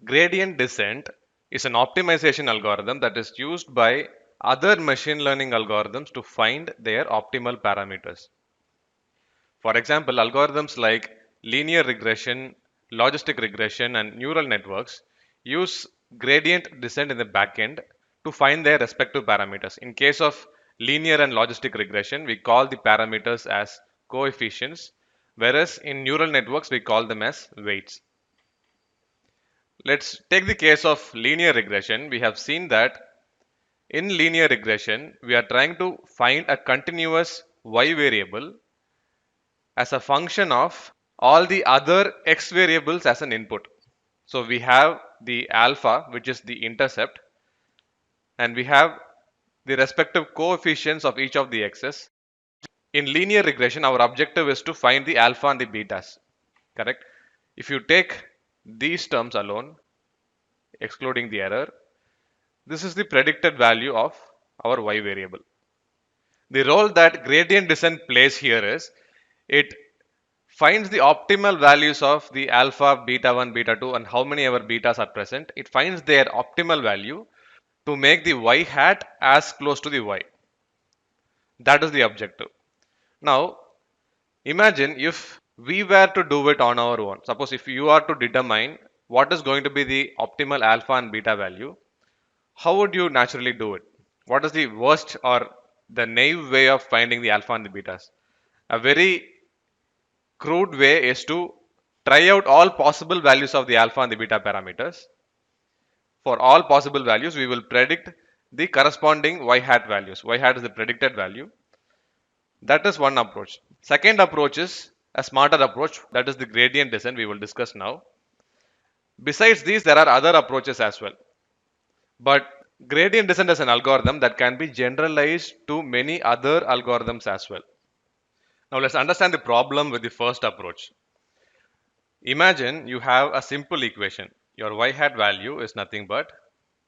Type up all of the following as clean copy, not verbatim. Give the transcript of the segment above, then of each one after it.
Gradient descent is an optimization algorithm that is used by other machine learning algorithms to find their optimal parameters. For example, algorithms like linear regression, logistic regression, and neural networks use gradient descent in the backend to find their respective parameters. In case of linear and logistic regression, we call the parameters as coefficients, whereas in neural networks, we call them as weights. Let's take the case of linear regression. We have seen that in linear regression, we are trying to find a continuous y variable as a function of all the other x variables as an input. So we have the alpha, which is the intercept, and we have the respective coefficients of each of the x's. In linear regression, our objective is to find the alpha and the betas, correct? If you take these terms alone, excluding the error, this is the predicted value of our y variable. The role that gradient descent plays here is it finds the optimal values of the alpha, beta 1, beta 2, and how many ever betas are present. It finds their optimal value to make the y hat as close to the y. That is the objective. Now, imagine if we were to do it on our own. Suppose if you are to determine what is going to be the optimal alpha and beta value, how would you naturally do it? What is the worst or the naive way of finding the alpha and the betas? A very crude way is to try out all possible values of the alpha and the beta parameters. For all possible values, we will predict the corresponding y hat values. Y hat is the predicted value. That is one approach. Second approach is a smarter approach, that is the gradient descent we will discuss now. Besides these, there are other approaches as well. But gradient descent is an algorithm that can be generalized to many other algorithms as well. Now let's understand the problem with the first approach. Imagine you have a simple equation. Your y hat value is nothing but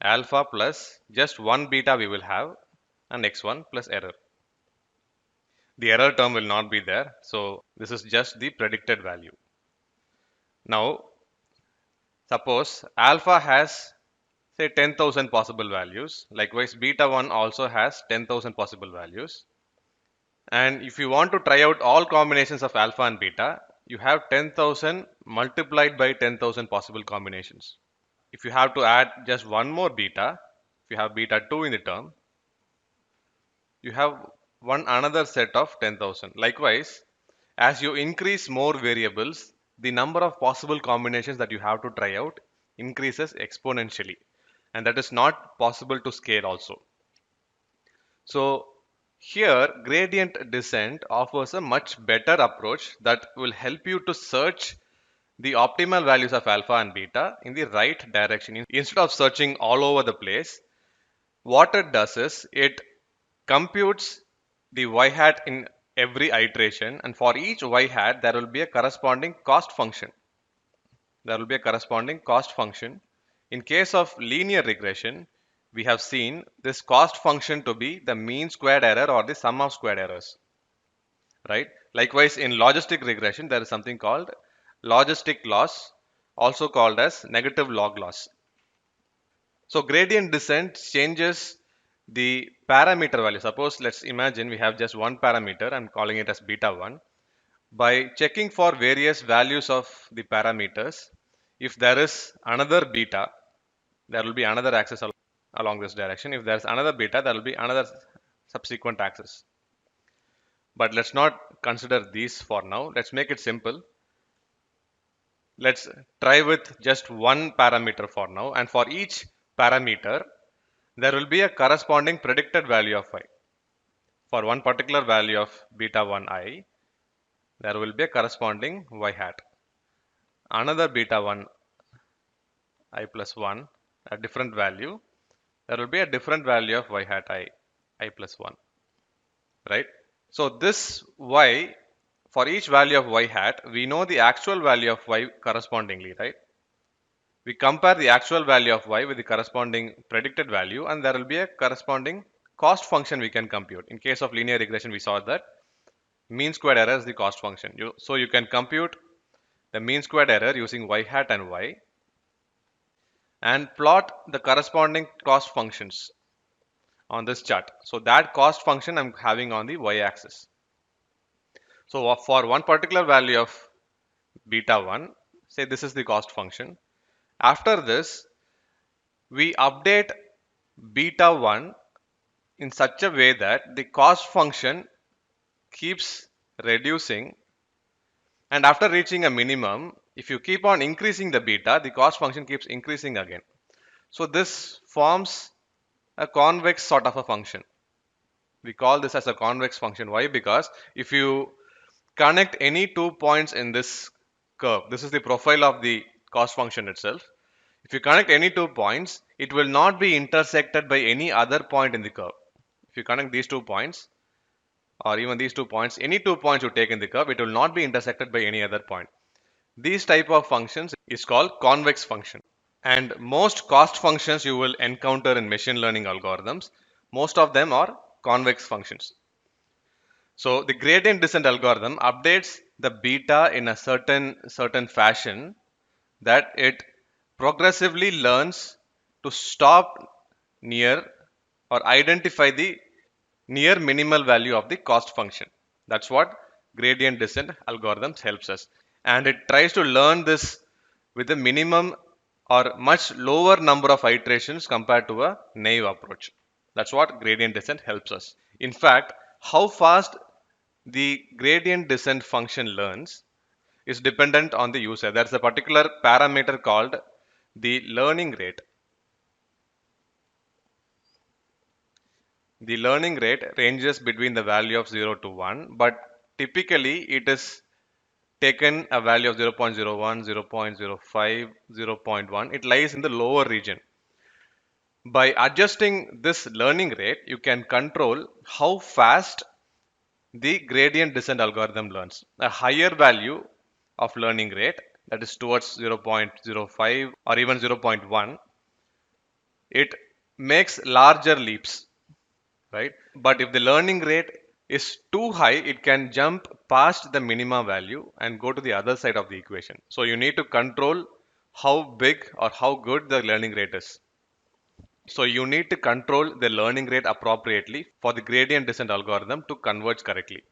alpha plus just one beta we will have and x1 plus error. The error term will not be there. So this is just the predicted value. Now suppose alpha has say 10,000 possible values. Likewise beta 1 also has 10,000 possible values. And if you want to try out all combinations of alpha and beta, you have 10,000 multiplied by 10,000 possible combinations. If you have to add just one more beta, if you have beta 2 in the term, you have one another set of 10,000. Likewise, as you increase more variables, the number of possible combinations that you have to try out increases exponentially, and that is not possible to scale also. So here gradient descent offers a much better approach that will help you to search the optimal values of alpha and beta in the right direction. Instead of searching all over the place, what it does is it computes the y hat in every iteration, and for each y hat there will be a corresponding cost function. In case of linear regression, we have seen this cost function to be the mean squared error or the sum of squared errors, right? Likewise, in logistic regression, there is something called logistic loss, also called as negative log loss. So gradient descent changes the parameter value. Suppose let's imagine we have just one parameter. I'm calling it as beta 1. By checking for various values of the parameters, if there is another beta, there will be another axis along this direction. If there's another beta, there will be another subsequent axis. But let's not consider these for now. Let's make it simple. Let's try with just one parameter for now, and for each parameter there will be a corresponding predicted value of y. For one particular value of beta 1 there will be a corresponding y hat. Another beta 1 plus 1, a different value, there will be a different value of y hat I plus 1, right? So this y, for each value of y hat, we know the actual value of y correspondingly, right? We compare the actual value of y with the corresponding predicted value, and there will be a corresponding cost function we can compute. In case of linear regression, we saw that mean squared error is the cost function. So you can compute the mean squared error using y hat and y. and plot the corresponding cost functions on this chart. So that cost function I'm having on the y-axis. So for one particular value of beta 1, say this is the cost function. After this, we update beta 1 in such a way that the cost function keeps reducing, and after reaching a minimum, if you keep on increasing the beta, the cost function keeps increasing again. So this forms a convex sort of a function. We call this as a convex function. Why? Because if you connect any 2 points in this curve, this is the profile of the cost function itself. If you connect any 2 points, it will not be intersected by any other point in the curve. If you connect these 2 points, or even these 2 points, any 2 points you take in the curve, it will not be intersected by any other point. These type of functions is called convex function. And most cost functions you will encounter in machine learning algorithms, most of them are convex functions. So the gradient descent algorithm updates the beta in a certain fashion that it progressively learns to stop near or identify the near minimal value of the cost function. That's what gradient descent algorithms helps us. And it tries to learn this with a minimum or much lower number of iterations compared to a naive approach. That's what gradient descent helps us. In fact, how fast the gradient descent function learns is dependent on the user. There's a particular parameter called the learning rate. The learning rate ranges between the value of 0 to 1, but typically it is taken a value of 0.01, 0.05, 0.1. It lies in the lower region. By adjusting this learning rate, you can control how fast the gradient descent algorithm learns. A higher value of learning rate, that is towards 0.05 or even 0.1, it makes larger leaps, right? But if the learning rate is too high, it can jump past the minima value and go to the other side of the equation. So you need to control how big or how good the learning rate is. So you need to control the learning rate appropriately for the gradient descent algorithm to converge correctly.